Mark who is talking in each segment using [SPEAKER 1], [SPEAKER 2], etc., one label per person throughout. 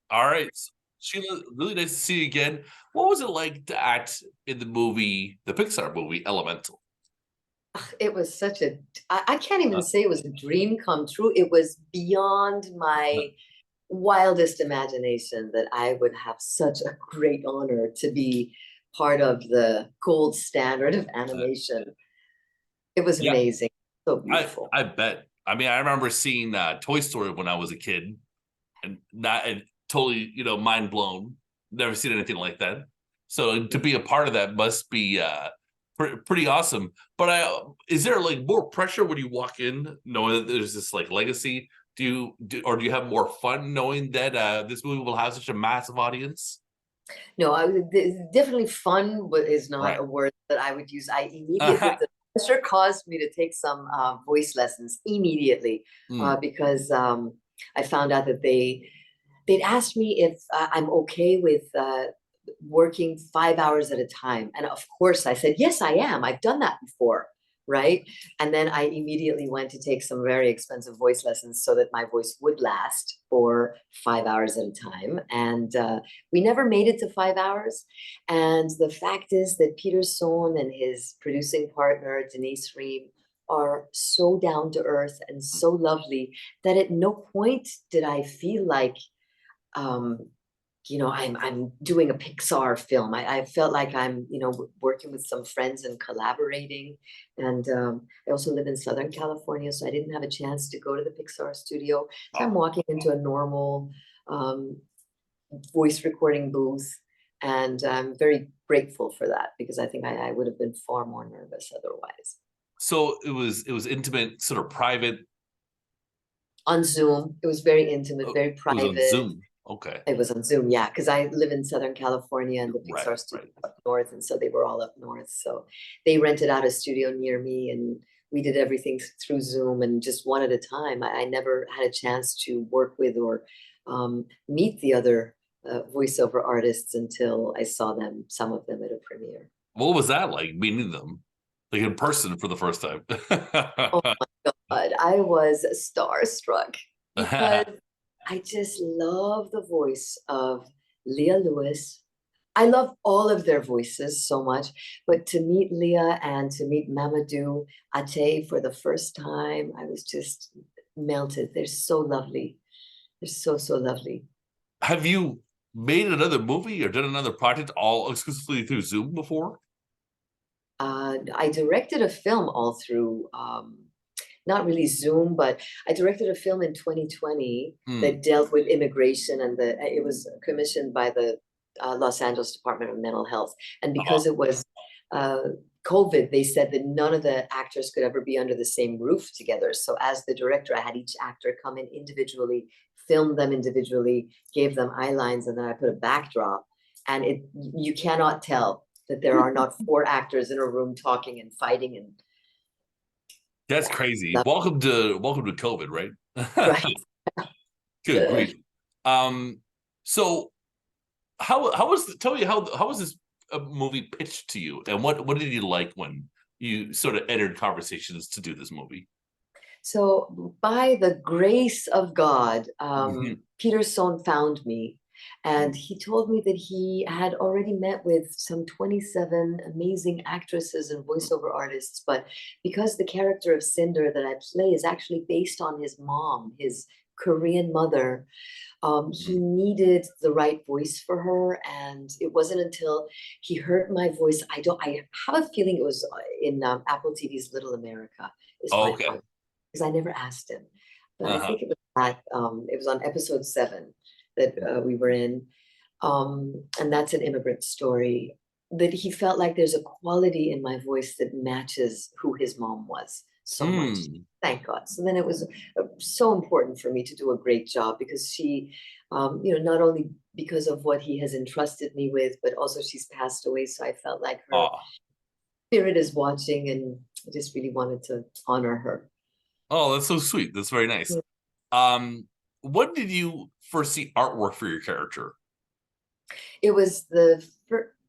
[SPEAKER 1] All right. Sheila, really nice to see you again. What was it like to act in the Pixar movie Elemental?
[SPEAKER 2] It was such a, I can't even
[SPEAKER 1] Uh,
[SPEAKER 2] say it was a dream come true. It was beyond
[SPEAKER 1] uh,
[SPEAKER 2] my wildest imagination that I would have such a great honor to be part of the gold standard of
[SPEAKER 1] uh,
[SPEAKER 2] animation. It was
[SPEAKER 1] yeah,
[SPEAKER 2] amazing, so
[SPEAKER 1] I
[SPEAKER 2] beautiful.
[SPEAKER 1] I bet. I mean, I remember seeing Toy Story when I was a kid, and totally, mind blown. Never seen anything like that. So to be a part of that must be pretty awesome. But is there like more pressure when you walk in, knowing that there's this like legacy? Or do you have more fun knowing that this movie will have such a massive audience?
[SPEAKER 2] No, definitely fun is not
[SPEAKER 1] Right.
[SPEAKER 2] a word that I would use. I immediately, the pressure caused me to take some voice lessons immediately
[SPEAKER 1] Mm.
[SPEAKER 2] because I found out that they'd asked me if I'm okay with working 5 hours at a time. And of course, I said, yes, I am. I've done that before. Right. And then I immediately went to take some very expensive voice lessons so that my voice would last for 5 hours at a time. And we never made it to 5 hours. And the fact is that Peter Sohn and his producing partner, Denise Ream, are so down to earth and so lovely that at no point did I feel like um, I'm doing a Pixar film. I felt like I'm, working with some friends and collaborating. And I also live in Southern California, so I didn't have a chance to go to the Pixar studio. So I'm
[SPEAKER 1] Oh,
[SPEAKER 2] walking into a normal um, voice recording booth, and I'm very grateful for that because I think I would have been far more nervous otherwise.
[SPEAKER 1] so it was intimate, sort of private.
[SPEAKER 2] On Zoom, it was very intimate, very
[SPEAKER 1] It was on
[SPEAKER 2] private.
[SPEAKER 1] Zoom. Okay.
[SPEAKER 2] It was on Zoom, yeah, because I live in Southern California and the
[SPEAKER 1] Right.
[SPEAKER 2] Pixar studio
[SPEAKER 1] Right.
[SPEAKER 2] is up north, and so they were all up north. So they rented out a studio near me, and we did everything through Zoom and just one at a time. I never had a chance to work with or meet the other voiceover artists until I saw them, some of them at a premiere.
[SPEAKER 1] What was that like meeting them, like in person for the first time?
[SPEAKER 2] Oh my God, I was starstruck because I just love the voice of Leah Lewis. I love all of their voices so much, but to meet Leah and to meet Mamadou Ate for the first time, I was just melted. They're so lovely. They're so, so lovely.
[SPEAKER 1] Have you made another movie or done another project all exclusively through Zoom before?
[SPEAKER 2] I directed a film all through not really Zoom, but I directed a film in 2020
[SPEAKER 1] Hmm.
[SPEAKER 2] that dealt with immigration, and it was commissioned by the Los Angeles Department of Mental Health. And
[SPEAKER 1] Uh,
[SPEAKER 2] because it was uh, COVID, they said that none of the actors could ever be under the same roof together. So as the director, I had each actor come in individually, film them individually, gave them eye lines, and then I put a backdrop. And you cannot tell that there are not four actors in a room talking and fighting and
[SPEAKER 1] that's
[SPEAKER 2] yeah,
[SPEAKER 1] crazy.
[SPEAKER 2] love,
[SPEAKER 1] Welcome to COVID, right?
[SPEAKER 2] right.
[SPEAKER 1] Good grief. Um, so how was tell me how was this movie pitched to you, and what did you like when you sort of entered conversations to do this movie?
[SPEAKER 2] So, by the grace of God,
[SPEAKER 1] Mhm.
[SPEAKER 2] Peter Sohn found me, and he told me that he had already met with some 27 amazing actresses and voiceover artists. But because the character of Cinder that I play is actually based on his mom, his Korean mother, he
[SPEAKER 1] Mhm.
[SPEAKER 2] needed the right voice for her. And it wasn't until he heard my voice. I have a feeling it was in Apple TV's Little America, is my
[SPEAKER 1] Okay.
[SPEAKER 2] part because I never asked him. But I
[SPEAKER 1] Uh-huh.
[SPEAKER 2] think it was on episode 7 that we were in. And that's an immigrant story that he felt like there's a quality in my voice that matches who his mom was so much.
[SPEAKER 1] Hmm.
[SPEAKER 2] Thank God. So then it was so important for me to do a great job because she, not only because of what he has entrusted me with, but also she's passed away. So I felt like her
[SPEAKER 1] Oh,
[SPEAKER 2] spirit is watching, and I just really wanted to honor her.
[SPEAKER 1] oh, that's so sweet. That's very nice. Um, when did you first see artwork for your character?
[SPEAKER 2] It was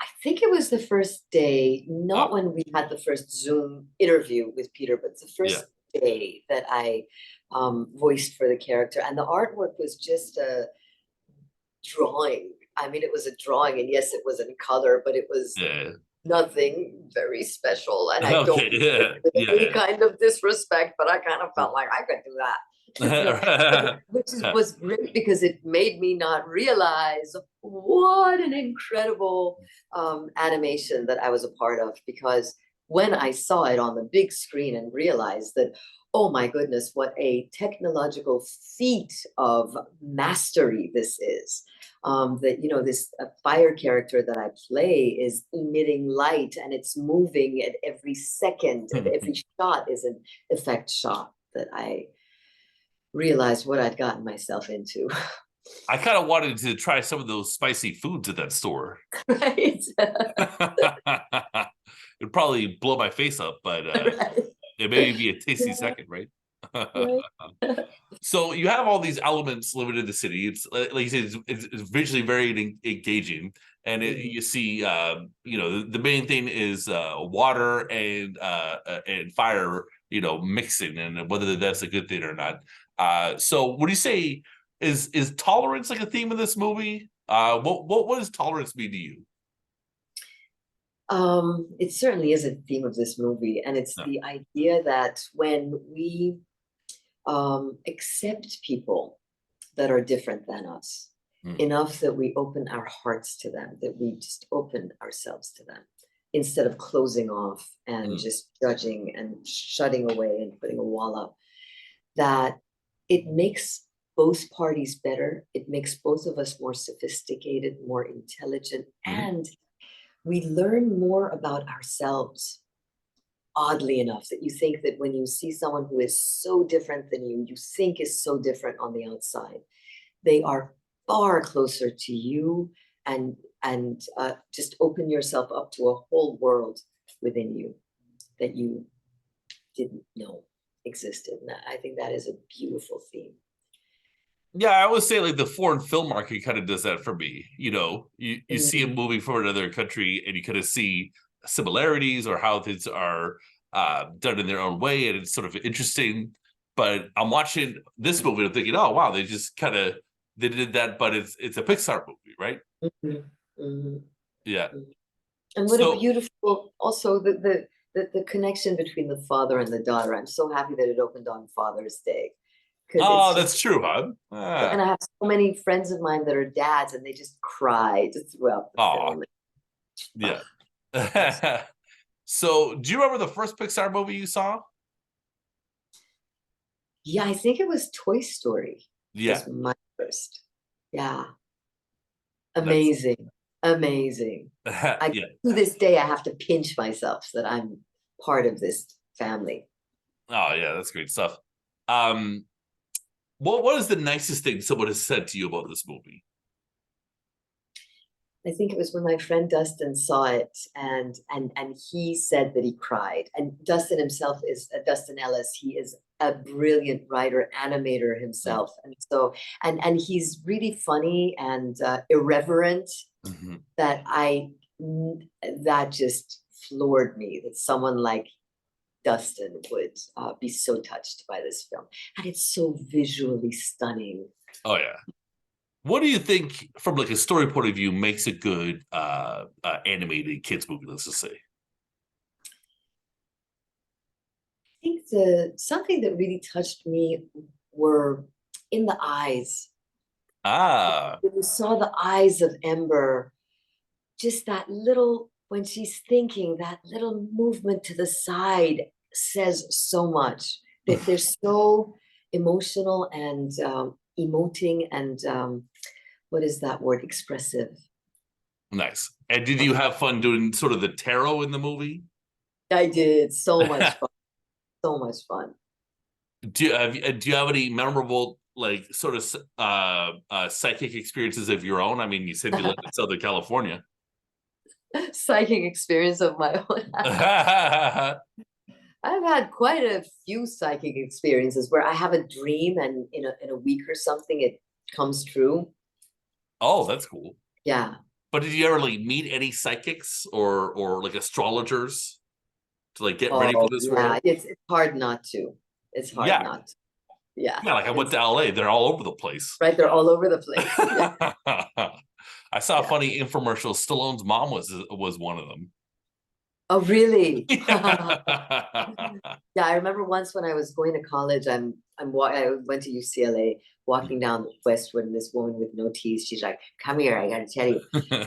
[SPEAKER 2] I think it was the first day, not
[SPEAKER 1] Oh,
[SPEAKER 2] when we had the first Zoom interview with Peter, but the
[SPEAKER 1] yeah.
[SPEAKER 2] first day that I voiced for the character. And the artwork was just drawing. I mean, it was a drawing, and yes, it was in color, but it was
[SPEAKER 1] Yeah.
[SPEAKER 2] nothing very special. And I don't
[SPEAKER 1] Okay.
[SPEAKER 2] mean it
[SPEAKER 1] Yeah.
[SPEAKER 2] with any
[SPEAKER 1] Yeah.
[SPEAKER 2] kind of disrespect, but I kind of felt like I could do that.
[SPEAKER 1] Yeah.
[SPEAKER 2] Was great because it made me not realize what an incredible animation that I was a part of. Because when I saw it on the big screen and realized that, oh my goodness, what a technological feat of mastery this is. That, you know, this fire character that I play is emitting light, and it's moving at every second, and every shot is an effect shot, that I realized what I'd gotten myself into.
[SPEAKER 1] I kind of wanted to try some of those spicy foods at that store.
[SPEAKER 2] Right.
[SPEAKER 1] It'd probably blow my face up, but
[SPEAKER 2] Right.
[SPEAKER 1] it may be a tasty
[SPEAKER 2] Yeah,
[SPEAKER 1] second, right?
[SPEAKER 2] right.
[SPEAKER 1] So you have all these elements living in the city. It's like you said, it's visually very engaging, and you see, you know, the main thing is water and fire, you know, mixing, and whether that's a good thing or not. So what do you say is tolerance like a theme of this movie? What does tolerance mean to you?
[SPEAKER 2] It certainly is a theme of this movie, and it's
[SPEAKER 1] Yeah.
[SPEAKER 2] the idea that when we accept people that are different than us
[SPEAKER 1] Mm.
[SPEAKER 2] enough, that we open our hearts to them, that we just open ourselves to them instead of closing off and
[SPEAKER 1] Mm.
[SPEAKER 2] just judging and shutting away and putting a wall up, that it makes both parties better. It makes both of us more sophisticated, more intelligent,
[SPEAKER 1] Mhm.
[SPEAKER 2] and we learn more about ourselves. Oddly enough, that you think that when you see someone who is so different than you think is so different on the outside, they are far closer to you, and just open yourself up to a whole world within you that you didn't know existed. And I think that is a beautiful theme.
[SPEAKER 1] Yeah, I always say like the foreign film market kind of does that for me. You know, you see a
[SPEAKER 2] Mhm.
[SPEAKER 1] movie from another country and you kind of see similarities or how things are done in their own way, and it's sort of interesting. But I'm watching this movie and I'm thinking, oh wow, they just kind of they did that, but it's a Pixar movie, right?
[SPEAKER 2] Mhm. Mhm.
[SPEAKER 1] Yeah.
[SPEAKER 2] Mhm. And what a
[SPEAKER 1] So,
[SPEAKER 2] beautiful, also the connection between the father and the daughter. I'm so happy that it opened on Father's Day, because
[SPEAKER 1] oh,
[SPEAKER 2] it's just,
[SPEAKER 1] that's true, huh?
[SPEAKER 2] and
[SPEAKER 1] Ah,
[SPEAKER 2] I have so many friends of mine that are dads, and they just cried throughout the
[SPEAKER 1] oh,
[SPEAKER 2] film.
[SPEAKER 1] yeah.
[SPEAKER 2] Yes.
[SPEAKER 1] So, do you remember the first Pixar movie you saw?
[SPEAKER 2] Yeah, I think it was Toy Story
[SPEAKER 1] Yeah,
[SPEAKER 2] was my first. Yeah,
[SPEAKER 1] nice.
[SPEAKER 2] amazing, amazing. I
[SPEAKER 1] Yeah.
[SPEAKER 2] To this day I have to pinch myself that I'm part of this family.
[SPEAKER 1] Oh, yeah, that's great stuff. Um, what is the nicest thing someone has said to you about this movie?
[SPEAKER 2] I think it was when my friend Dustin saw it, and he said that he cried. And Dustin himself is Dustin Ellis. He is a brilliant writer, animator
[SPEAKER 1] Mm.
[SPEAKER 2] himself, and so and he's really funny and irreverent.
[SPEAKER 1] Mhm.
[SPEAKER 2] That I that just floored me, that someone like Dustin would be so touched by this film, and it's so visually stunning.
[SPEAKER 1] Oh yeah. What do you think, from like a story point of view, makes a good animated kids movie? Let's just say.
[SPEAKER 2] I think the something that really touched me were in the eyes.
[SPEAKER 1] Ah,
[SPEAKER 2] When you saw the eyes of Ember, just that little, when she's thinking, that little movement to the side says so much. They're so emotional and emoting and what is that word? Expressive.
[SPEAKER 1] nice. And did you have fun doing sort of the tarot in the movie?
[SPEAKER 2] I did so much fun, so much fun.
[SPEAKER 1] Do you have any memorable like sort of psychic experiences of your own? I mean, you said you lived in Southern California.
[SPEAKER 2] Psychic experience of my own. I've had quite a few psychic experiences where I have a dream, and in a week or something it comes true.
[SPEAKER 1] Oh, that's cool.
[SPEAKER 2] Yeah.
[SPEAKER 1] But did you ever like meet any psychics or like astrologers to like get ready for
[SPEAKER 2] Oh,
[SPEAKER 1] this
[SPEAKER 2] yeah.
[SPEAKER 1] role?
[SPEAKER 2] It's hard not to. It's hard
[SPEAKER 1] Yeah.
[SPEAKER 2] not to. Yeah.
[SPEAKER 1] Yeah, like I went
[SPEAKER 2] It's
[SPEAKER 1] to LA. They're all over the place.
[SPEAKER 2] right. They're all over the place. Yeah.
[SPEAKER 1] I saw a
[SPEAKER 2] Yeah.
[SPEAKER 1] funny infomercial. Stallone's mom was one of them.
[SPEAKER 2] Oh, really?
[SPEAKER 1] Yeah.
[SPEAKER 2] Yeah, I remember once when I was going to college, I went to UCLA, walking down Westwood, and this woman with no teeth, she's like, "Come here, I gotta tell you."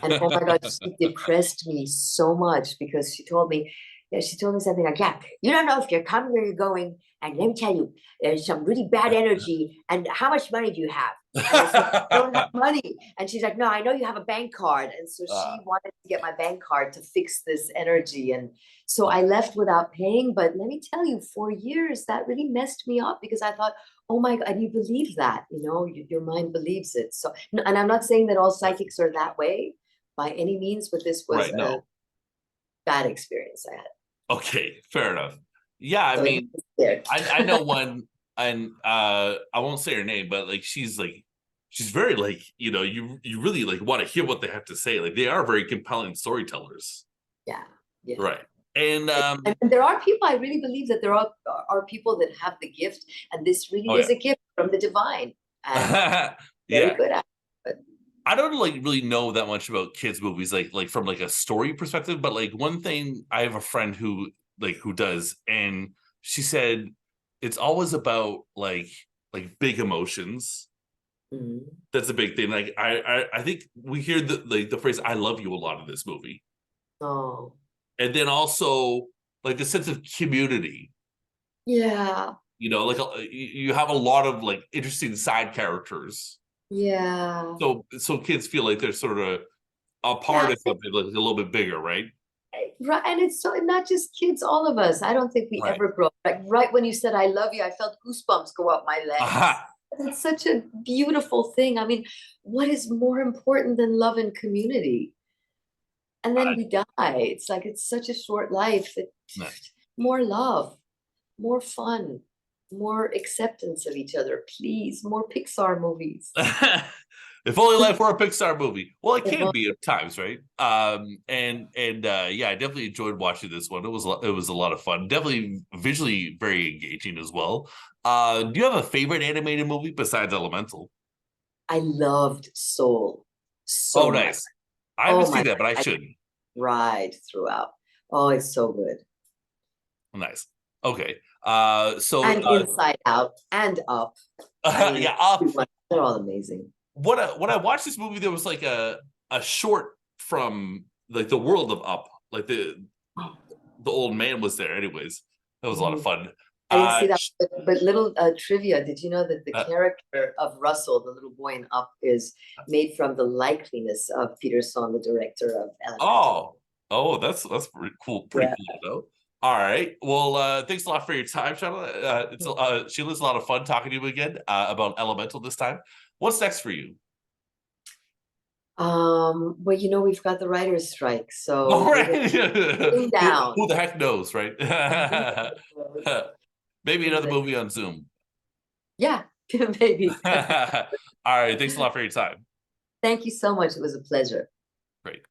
[SPEAKER 2] And oh my God, she depressed me so much because she told me, yeah, she told me something like, "Yeah, you don't know if you're coming or you're going, and let me tell you, there's some really bad energy. And how much money do you have?" And I said, "I don't have money." And she's like, "No, I know you have a bank card." And so
[SPEAKER 1] Uh,
[SPEAKER 2] she wanted to get my bank card to fix this energy. And so I left without paying. But let me tell you, for years, that really messed me up because I thought, oh my God, you believe that, your mind believes it. So, and I'm not saying that all psychics are that way by any means, but this was
[SPEAKER 1] right.
[SPEAKER 2] a
[SPEAKER 1] No.
[SPEAKER 2] bad experience I had.
[SPEAKER 1] Okay. Fair enough. Yeah. I
[SPEAKER 2] So it
[SPEAKER 1] mean,
[SPEAKER 2] was scared.
[SPEAKER 1] I know one, and I won't say her name, but she's very like, you really like want to hear what they have to say. Like they are very compelling storytellers.
[SPEAKER 2] Yeah, yeah.
[SPEAKER 1] Right. And
[SPEAKER 2] And there are people, I really believe that there are people that have the gift, and this
[SPEAKER 1] oh
[SPEAKER 2] really is
[SPEAKER 1] yeah.
[SPEAKER 2] a gift from the divine, and very
[SPEAKER 1] Yeah.
[SPEAKER 2] good at it. But
[SPEAKER 1] I don't like really know that much about kids movies, like from like a story perspective. But like one thing, I have a friend who does, and she said it's always about like big emotions.
[SPEAKER 2] mhm.
[SPEAKER 1] That's a big thing. Like I think we hear the phrase "I love you" a lot in this movie,
[SPEAKER 2] Oh,
[SPEAKER 1] and then also like the sense of community.
[SPEAKER 2] yeah,
[SPEAKER 1] Like you have a lot of like interesting side characters,
[SPEAKER 2] yeah.
[SPEAKER 1] so kids feel like they're sort of a
[SPEAKER 2] Yeah,
[SPEAKER 1] part of something like a little bit bigger, right?
[SPEAKER 2] right, and it's so not just kids, all of us. I don't think we
[SPEAKER 1] Right.
[SPEAKER 2] ever grow up. Like right when you said "I love you," I felt goosebumps go up my legs.
[SPEAKER 1] Aha.
[SPEAKER 2] It's such a beautiful thing. I mean, what is more important than love and community? And then
[SPEAKER 1] I,
[SPEAKER 2] we die. It's like it's such a short life that more love, more fun, more acceptance of each other, please. More Pixar movies.
[SPEAKER 1] if only life were a Pixar movie. Well, it
[SPEAKER 2] If
[SPEAKER 1] can be at times, right? And yeah, I definitely enjoyed watching this one. It was a lot of fun. Definitely visually very engaging as well. Do you have a favorite animated movie besides Elemental?
[SPEAKER 2] I loved Soul
[SPEAKER 1] Oh,
[SPEAKER 2] so much.
[SPEAKER 1] nice. I haven't
[SPEAKER 2] Oh
[SPEAKER 1] seen
[SPEAKER 2] my
[SPEAKER 1] that, but
[SPEAKER 2] God,
[SPEAKER 1] I
[SPEAKER 2] I
[SPEAKER 1] should.
[SPEAKER 2] cried throughout. Oh, it's so good.
[SPEAKER 1] Nice. Okay. So
[SPEAKER 2] And Inside Out and Up. I mean,
[SPEAKER 1] yeah, Up.
[SPEAKER 2] they're all amazing.
[SPEAKER 1] When I watched this movie, there was like a short from like the world of Up, like the old man was there. Anyways, that was a lot of
[SPEAKER 2] Mhm.
[SPEAKER 1] fun.
[SPEAKER 2] I didn't see
[SPEAKER 1] Uh,
[SPEAKER 2] that, but little trivia. Did you know that the
[SPEAKER 1] uh,
[SPEAKER 2] character of Russell, the little boy in Up, is made from the likeliness of Peter Sohn, the director of Elemental?
[SPEAKER 1] oh, oh, that's pretty cool. Pretty
[SPEAKER 2] Yeah.
[SPEAKER 1] cool to know. All right. Well, thanks a lot for your time, Sheila. Sheila's a lot of fun talking to you again about Elemental this time. What's next for you?
[SPEAKER 2] Well, we've got the writer's strike,
[SPEAKER 1] All
[SPEAKER 2] so we're
[SPEAKER 1] right.
[SPEAKER 2] gonna sitting down.
[SPEAKER 1] Who the heck knows, right?
[SPEAKER 2] Who knows?
[SPEAKER 1] Maybe
[SPEAKER 2] Who
[SPEAKER 1] another
[SPEAKER 2] knows?
[SPEAKER 1] movie on Zoom.
[SPEAKER 2] Yeah, maybe.
[SPEAKER 1] All right. Thanks a lot for your time.
[SPEAKER 2] Thank you so much. It was a pleasure.
[SPEAKER 1] Great.